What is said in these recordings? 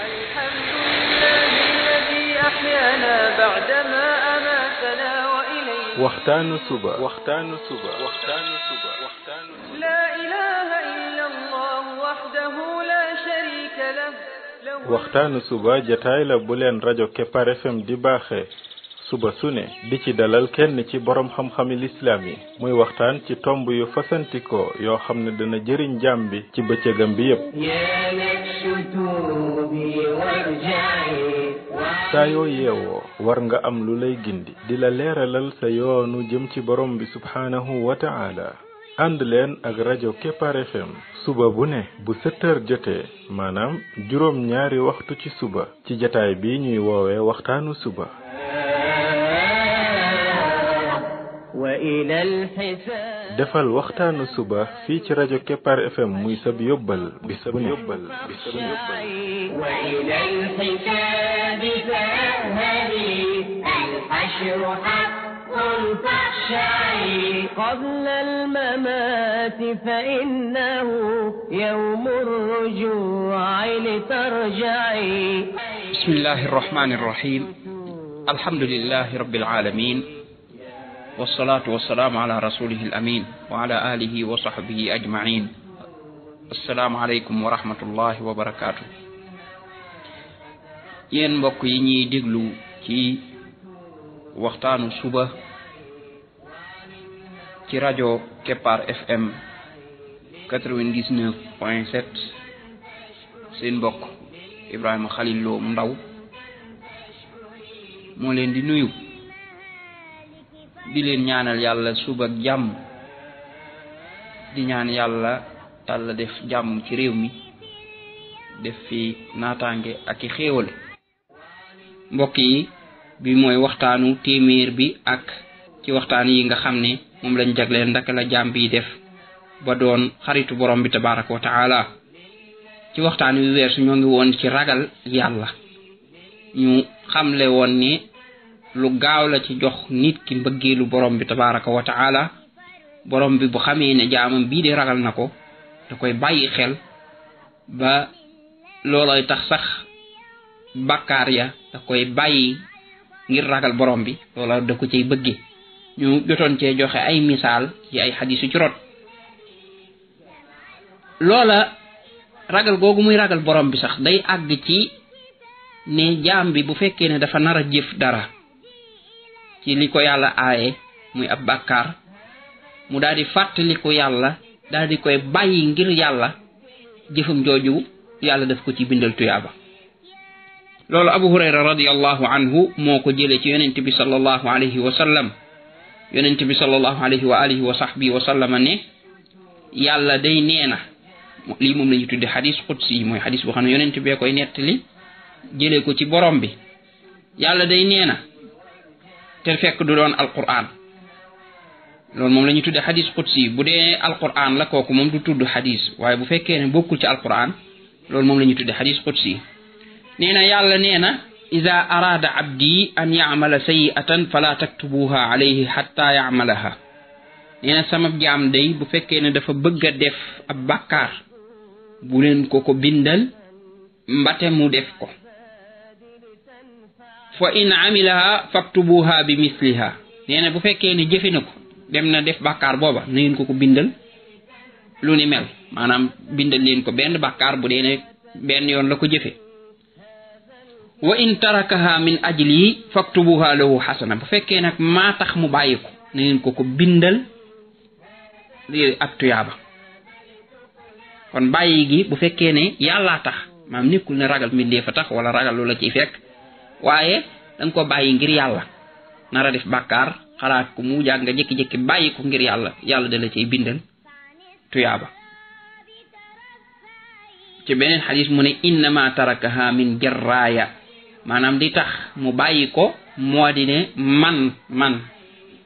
الحمد لله الذي أحيانا بعدما أماتنا وإليه waxtaanu suba لا إله إلا الله وحده لا شريك له waxtaanu suba jataay la bu leen rajo Kepar FM di baaxee suba su ne di ci dalal kenn ci borom xam-xami lislaam yi muy waxtaan ci tomb yu fasantikoo yoo xam ne dana jëriñ jaam bi ci bëccëgam bi yépp saa yoo yeewoo war nga am lu lay gindi di la leeralal sa yoonu jëm ci borom bi subhaanahu wa ta'ala ànd leen ak rajo Kepar FM suba bu ne bu 7 heures jotee maanaam juróom ñaari waxtu ci suba ci jataay bi ñuy woowee waxtaanu suba defal waxtaanu suba fii ci rajo Kepar FM muy sab yóbbal bis bu ne قبل الممات فإنه يوم الرجوع لترجعي بسم الله الرحمن الرحيم الحمد لله رب العالمين والصلاة والسلام على رسوله الأمين وعلى آله وصحبه أجمعين السلام عليكم ورحمة الله وبركاته yéen mbokk yi ñuy déglu ci waxtaanu suba ci rajo Kepar FM 99.7 seen mbokk Ibrahima Khalil Lo Ndaw moo leen di nuyu di leen ñaanal yàlla suba ak jàmm di ñaan yàlla def jàmm ci réew mi def fi naataange ak i xéewal mbokk yi bi mooy waxtaanu téeméer bi ak ci waxtaan yi nga xam ne moom lañ jagleel ndaka la jaam bi def ba doon xaritu borom bi tabaraka wa taala ci waxtaan wi weesu ñoo ngi woon ci ragal yàlla ñu xamle woon ni lu gaaw la ci jox nit ki mbëggeelu borom bi tabaraka wa taala borom bi bu xamee ne jaamam bii de ragal na ko da koy bàyyi xel ba looloy tax sax bàkkaar ya da koy bàyyi ngir ragal borom bi loola da ko cay bëgge ñu jotoon cee joxe ay misaal ci ay xadiis yu ci rot loola ragal googu muy ragal borom bi sax day àgg ci ne jaam bi bu fekkee ne dafa nar a jëf dara ci li ko yàlla aaye muy ab bàkkaar mu daal di fàttali ko yàlla daal di koy bàyyi ngir yàlla jëfam jooju yàlla daf ko ci bindal tuyaaba loolu Abu Hurayra radiyallahu anhu moo ko jëlee ci yonent bi sallallahu alayhi wa sallam yonent bi sallallahu alayhi wa alihi wa sahbihi wa sallama ne yàlla day nee na lii moom la ñu tudde xadis qudsi mooy xadis boo xam ne yonent bee koy nettali jëlee ko ci borom bi yàlla day nee na te fekk du doon alquran loolu moom la ñu tudde xadis qudsi bu dee alquran la kooku moom du tudd xadis waaye bu fekkee ne bokkul ci alquran loolu moom la ñu tudde xadis qudsi nee na yàlla nee na ida araada abdi an yacmala sayi'atan fala taktubuha alayhi xatta yacmalaha nee na sama jaam day bu fekkee ne dafa bëgg a def ab bàkkaar bu leen ko bindal mbate mu def ko fa in amilaha faktubuha bi misliha nee na bu fekkee ne jëfe na ko dem na def bàkkaar booba na ngeen ko bindal lu ni mel maanaam bindal leen ko benn bàkkaar bu dee ne benn yoon la ko jëfe wa in tarakaha min ajli faktubuha lahu xasana bu fekkee nag maa tax mu bàyyi ko na ngeen ko bindal li ak tuyaaba kon bàyyi gi bu fekkee ne yàllaa tax maam nekkul ne ragal mbindee fa tax wala ragal lu la ciy fekk waaye danga ko bàyyi ngir yàlla nara def bàkkaar xalaat ko mu jàng nga jékki-jékki bàyyi ko ngir yàlla da la ciy bindal tuyaaba ci beneen xadis mu ne innama tarakaha min jarraaya maanaam di tax mu bàyyi ko moo di ne man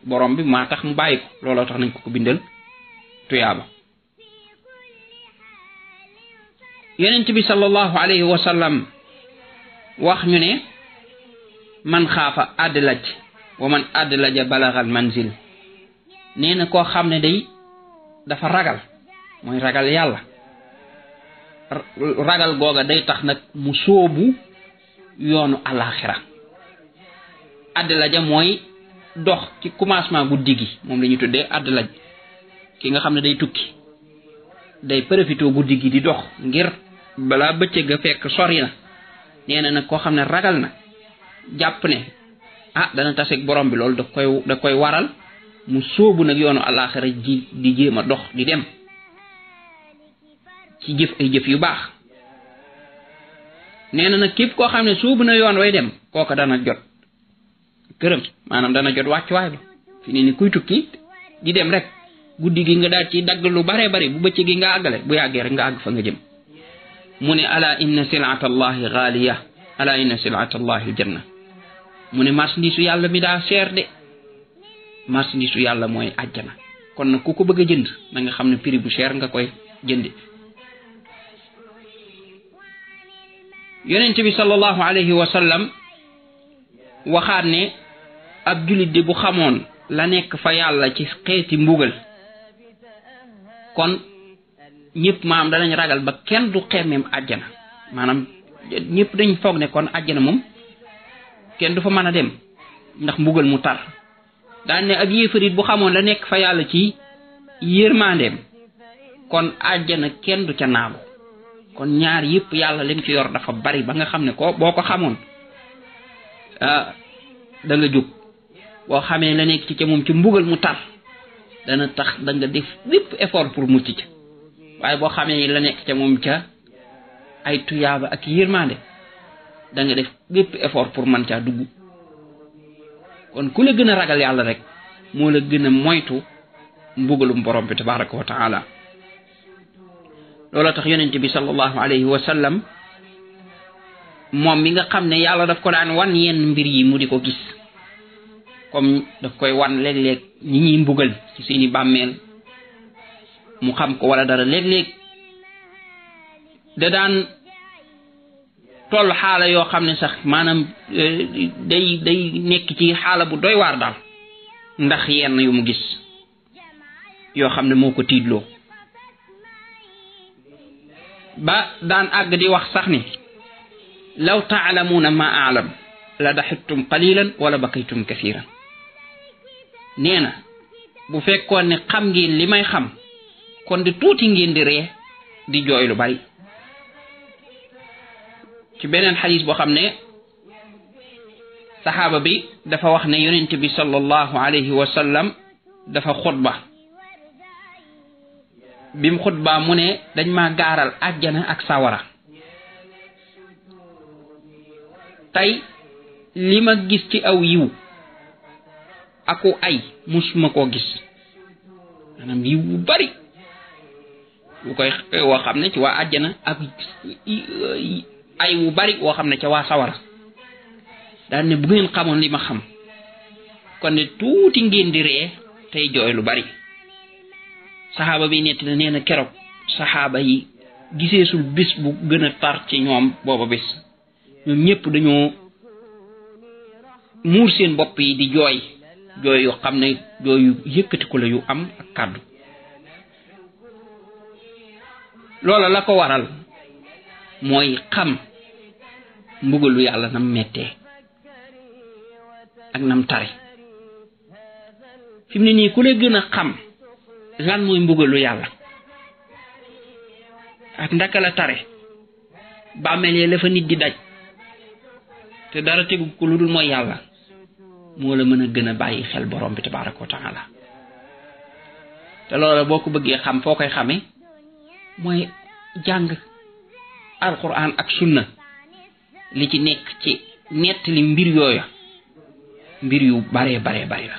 borom bi maa tax mu bàyyi ko looloo tax nañ ko bindal tuyaaba yonent bi sallallahu alayhi wa sallam wax ñu ne man xaafa adlaj wa man adlaja balagal manzil nee na koo xam ne day dafa ragal mooy ragal yàlla ragal googa day tax nag mu sóobu yoonu alaxira. addalaj mooy dox ci commencement guddi gi moom la ñu tuddee addalaj. ki nga xam ne day tukki day profité guddi gi di dox ngir balaa bëccëg ga fekk sori na. nee na nag koo xam ne ragal na jàpp ne dana taseeg borom bi loolu da koy waral mu sóobu nag yoonu alaxira ji di jéem a dox di dem ci jëf ay jëf yu baax. nee na nag képp koo xam ne sóobu na yoon way dem kooka dana jot këram maanaam dana jot wàccuwaay ba. fi ne ni kuy tukki di dem rek guddi gi nga daal ci dagg lu bare bari bu bëccëg gi nga àggale bu yàggee rek nga àgg fa nga jëm. mu ne ala inna silata allahi gaaliya ala inna silata allahi aljanna. mu ne marchandise yàlla mi daa seer de. marchandise yàlla mooy àjjana. kon nag ku ko bëgg a jënd na nga xam ne prix bu cher nga koy jëndi. yonent bi sallallahu alayhi wa sallam waxaat ne ab jullit de bu xamoon la nekk fa yàlla ci xeeti mbugal kon ñëpp maam danañ ragal ba kenn du xemmeem àjjana. maanaam ñëpp dañ foog ne kon àjjana moom kenn du fa mën a dem ndax mbugal mu tar. daan ne ab yéefarit bu xamoon la nekk fa yàlla ci yërmandeem kon àjjana kenn du ca naagu. kon ñaar yëpp yàlla lim ci yor dafa bari ba nga xam ne ko boo ko xamoon da nga jóg. boo xamee la nekk ci ca moom ci mbugal mu tar dana tax da nga def lépp effort pour mucc ca. waaye boo xamee la nekk ca moom ca ay tuyaaba ak yërmande da nga def lépp effort pour mën caa dugg. kon ku la gën a ragal yàlla rek moo la gën a moytu mbugalum borom bi tabaraka wa taala. loolu tax yonent bi sallallahu alayhi wa sallam moom mi nga xam ne yàlla daf ko daan wan yenn mbir yi mu di ko gis comme daf koy wan léeg-léeg ñi ñuy mbugal ci seeni bàmmeel mu xam ko wala dara léeg-léeg da daan toll xaala yoo xam ne sax maanaam day nekk ci xaala bu doy waar daal ndax yenn yu mu gis yoo xam ne moo ko tiidloo ba daan àgg di wax sax ni law taalamuuna ma aalam la daxittum qalilan wala bakaytum kathiran. nee na bu fekkoon ne xam ngeen li may xam kon di tuuti ngeen di ree di jooy lu bari. ci beneen xadis boo xam ne saxaaba bi dafa wax ne yonent bi sallallahu alayhi wa sallam dafa xutba. bim xutba mu ne dañ ma gaaral àjjana ak sawara tey li ma gis ci aw yiw aku ay musuma koo gis. maanaam yiw bu bari bu koy woo xam ne ci waa àjjana ak ay wu bari woo xam ne ca waa sawara. daan ne bu ngeen xamoon li ma xam kon ne tuuti ngeen di ree tey jooy lu bari. saxaaba bi netti na nee na keroog saxaaba yi giseesul bis bu gën a tar ci ñoom booba bis. ñoom ñëpp dañoo muur seen bopp yi di jooy jooy yoo xam ne jooy yu yëkkatiku la yu am ak kàddu. loola la ko waral mooy xam mbugalu yàlla nam mettee ak nam tare. fi mu ne nii ku la gën a xam lan mooy mbugalu yàlla ak ndaka la tare bàmmeel ya la fa nit di daj te dara tegu ko lu dul mooy yàlla moo la mën a gën a bàyyi xel borom bi tabaraka wa taala. te loola boo ko bëggee xam foo koy xamee mooy jàng alquran ak sunna li ci nekk ci nettali mbir yooya mbir yu bare bare bari la.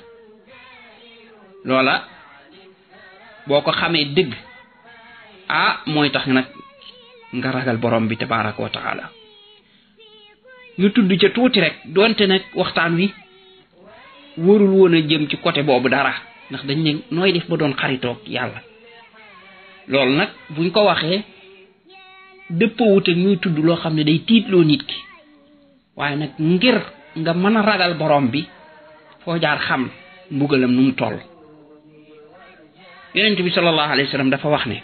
loola boo ko xamee dëgg mooy tax nag nga ragal borom bi tabaraka wa taala. ñu tudd ca tuuti rek doonte nag waxtaan wi warul woon a jëm ci côté boobu dara ndax dañ ne nooy def ba doon xaritoog yàlla. loolu nag buñ ko waxee dëppoowut ak ñuy tudd loo xam ne day tiitloo nit ki waaye nag ngir nga mën a ragal borom bi foo jaar xam mbugalam nu mu toll. yonent bi sallallahu alayhi wa sallam dafa wax ne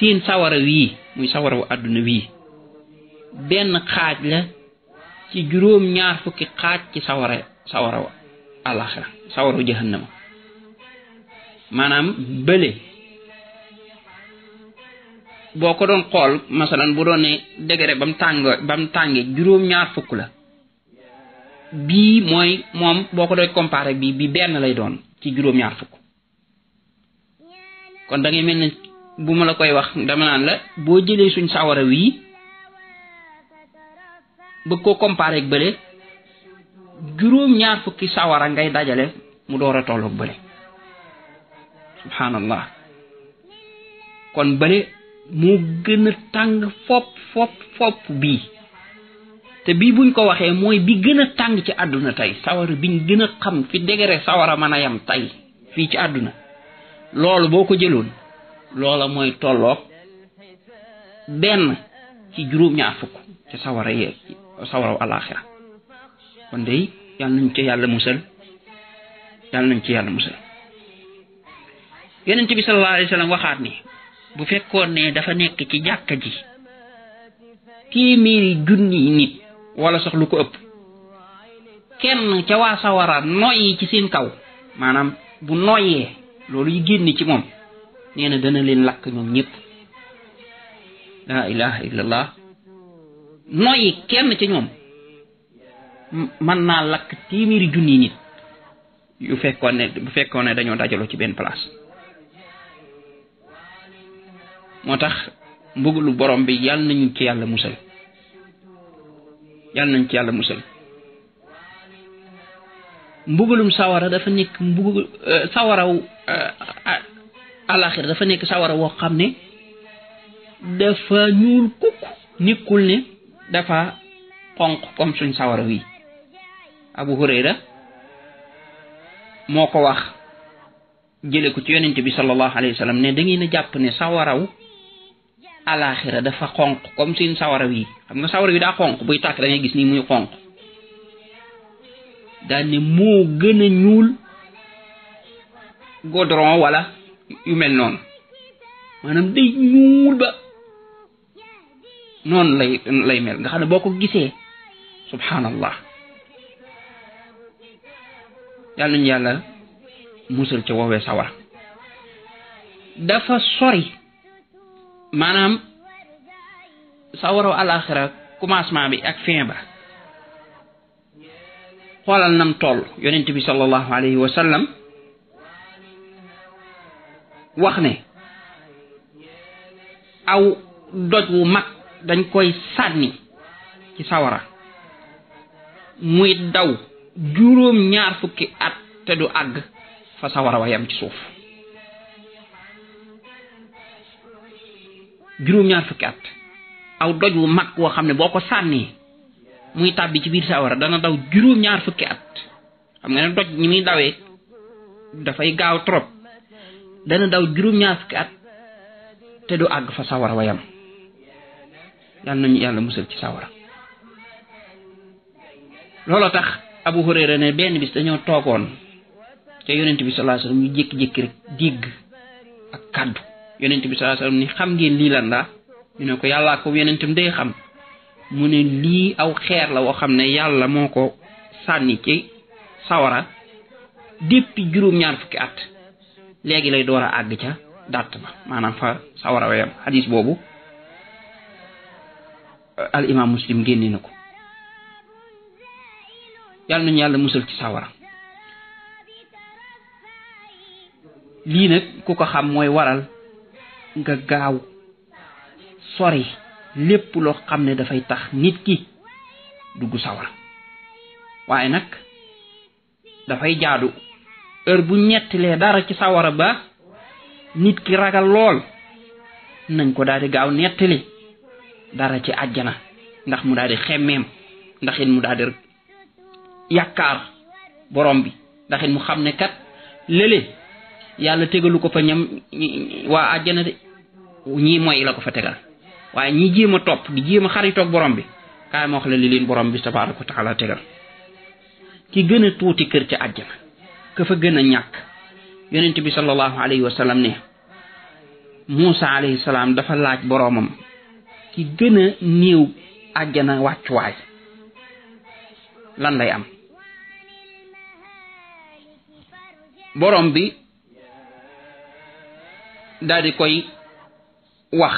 seen sawara wii muy sawaraw àdduna wii benn xaaj la ci juróom-ñaar fukki xaaj ci sawaraw alaxira sawaraw jahannama maanaam bële boo ko doon xool masalan bu doon ne degré ba mu tàngee juróom-ñaar fukk la bii mooy moom boo ko doy comparé bi benn lay doon ci juróom-ñaar fukk kon da ngay mel ne bu ma la koy wax dama naan la boo jëlee suñ sawara wii bëgg koo comparé ak bële juróom-ñaar fukki sawara ngay dajale mu door a tolloog bële subhanallah kon bële moo gën a tàng fopp bii te bii buñ ko waxee mooy bi gën a tàng ci àdduna tey sawara biñ gën a xam fi degré sawara mën a yam tey fii ci àdduna loolu boo ko jëloon loola mooy tolloog benn ci juróom-ñaar fukk ci sawaraw alaxira kon day yàlla nañ ci yàlla musal yonent bi sallallahu alayhi wa sallam waxaat ni bu fekkoon ne dafa nekk ci jàkka ji téeméeri junni nit wala sax lu ko ëpp kenn ca waa sawara noyyi ci seen kaw maanaam bu noyyee loolu yi génn ci moom nee na dana leen lakk ñoom ñëpp laa ilaha illallah noyyi kenn ca ñoom mën naa lakk téeméeri junni nit bu fekkoon ne dañoo dajaloo ci benn place moo tax mbugalu borom bi yàlla nañ ci yàlla musal mbugalum sawara dafa nekk sawaraw alaxira dafa nekk sawara woo xam ne dafa ñuul kukk nekkul ne dafa xonq comme suñ sawara wi Abu Hurayra moo ko wax jële ko ci yonent bi sallallahu alayhi wa sallam ne da ngeen a jàpp ne sawaraw alaxira dafa xonq comme seen sawara wi xam nga sawara wi daa xonq buy tàkk da ngay gis ni muy xonq daal ne moo gën a ñuul goudron wala yu mel noonu maanaam day ñuul ba noonu lay mel nga xam ne boo ko gisee subhanallah yàlla nañu yàlla musal ca woowee sawara dafa sori maanaam sawaraw alaxira commencement bi ak fin ba xoolal nam toll yonent bi sallallahu alayhi wa sallam wax ne aw doj wu mag dañ koy sànni ci sawara muy daw juróom-ñaar fukki at te du àgg fa sawara wa yam ci suuf juróom-ñaar fukki at aw doj wu mag woo xam ne boo ko sànnee muy tàbbi ci biir sawara dana daw juróom-ñaar fukki at xam nga ne doj ñi muy dawee dafay gaaw trop dana daw juróom-ñaar fukki at te du àgg fa sawara wa yam yàlla nañu yàlla musal ci sawara looloo tax Abu Hurayra ne benn bis dañoo toogoon te yonent bi sallallahu alayhi wasallam ñu jékki-jékki rek dégg ak kaddu yonent bi sallallahu alayhi wasallam ni xam ngeen lii lan la ñu ne ko yàllaa ko yonentam day xam mu ne lii aw xeer la woo xam ne yàlla moo ko sànni ci sawara depuis juróom-ñaar fukki at léegi lay door a àgg ca dàtt ba maanaam fa sawara wayam hadis boobu al imam Muslim génne na ko yàlla nañu yàlla musal ci sawara lii nag ku ko xam mooy waral nga gaaw sori lépp loo xam ne dafay tax nit ki dugg sawara waaye nag dafay jaadu heure bu ñettilee dara ci sawara ba nit ki ragal lool nañ ko daal di gaaw nettali dara ci àjjana ndax mu daal di xemmeem ndax it mu daal di yaakaar borom bi ndax it mu xam ne kat lële yàlla tegalu ko fa ñam waa àjjana de ñii mooy la ko fa tegal waaye ñi jéem a topp di jéem a xaritoog borom bi kaay ma wax la li leen borom bi tabaaraka wa taala tegal ki gën a tuuti kër ca àjjana ka fa gën a ñàkk yonent bi sallallahu alayhi wa sallam ne Muusa alayhi salaam dafa laaj boroomam ki gën a néew àjjana wàccuwaay lan lay am. borom bi daal di koy wax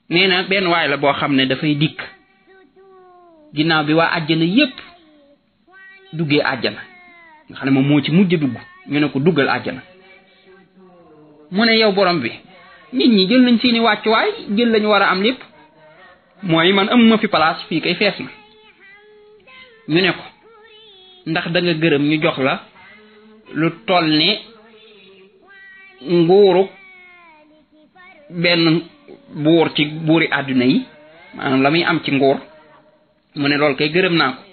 nee na benn waay la boo xam ne dafay dikk ginnaaw bi waa àjjana yépp duggee àjjana nga xam ne moom moo ci mujj dugg ñu ne ko duggal àjjana mu ne yow borom bi nit ñi jël nañ seeni wàccuwaay jël lañu war a am lépp mooy man amuma fi place fii kay fees na ñu ne ko ndax da nga gërëm ñu jox la lu toll ne nguuru benn buur ci buuri àdduna yi maanaam la muy am ci nguur mu ne loolu kay gërëm naa ko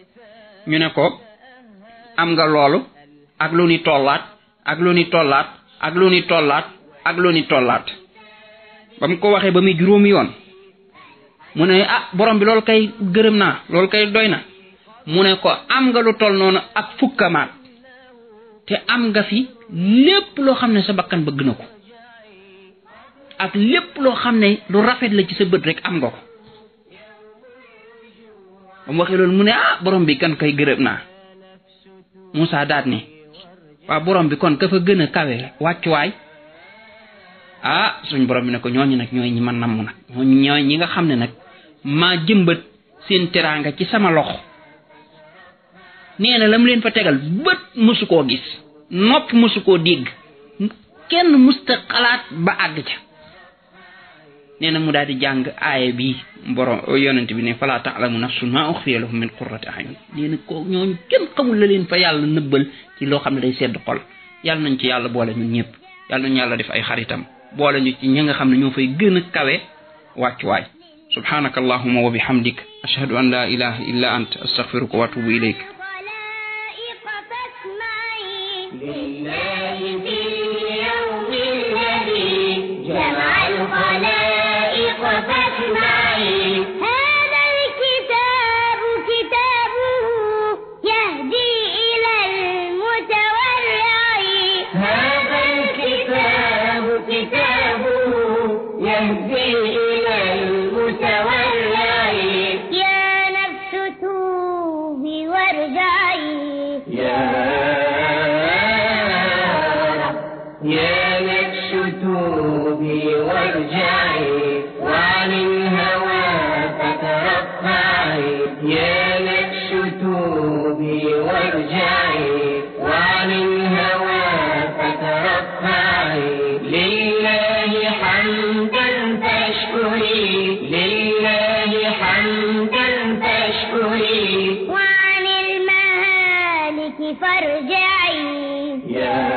ñu ne ko am nga loolu ak lu ni tollaat ak lu ni tollaat ak lu ni tollaat ak lu ni tollaat ba mu ko waxee ba muy juróomi yoon mu ne borom bi loolu kay gërëm naa loolu kay doy na mu ne ko am nga lu toll noonu ak fukkamaat te am nga fi lépp loo xam ne sa bakkan bëgg na ko ak lépp loo xam ne lu rafet la ci sa bët rek am nga ko ba mu waxee loolu mu ne borom bi kan kay gërëm naa Muusa daat ne waa borom bi kon ka fa gën a kawe wàccuwaay suñ borom bi ne ko ñooñu nag ñooy ñi ma namm nag ñooy ñi nga xam ne nag maa jëmbat seen teraanga ci sama loxo nee na la mu leen fa tegal bët mësu koo gis nopp mësu koo dégg kenn musta xalaat ba àgg ca nee na mu daal di jàng aaya bi borom yonent bi ne falaa ta'lamu nafsun maa uxfiya lahum min qurrati a'yun nee na ko ñooñu kenn xamul la leen fa yàlla nëbbal ci loo xam ne day sedd xol yàlla nañ ci yàlla boole ñun ñëpp yàlla nañu yàlla def ay xaritam boole ñu ci ñi nga xam ne ñoo fay gën a kawe wàccuwaay subhanaka allahumma wa bihamdik ashhadu an la ilaha illa ant astaghfiruka wa atubu ilayk فارجعي يا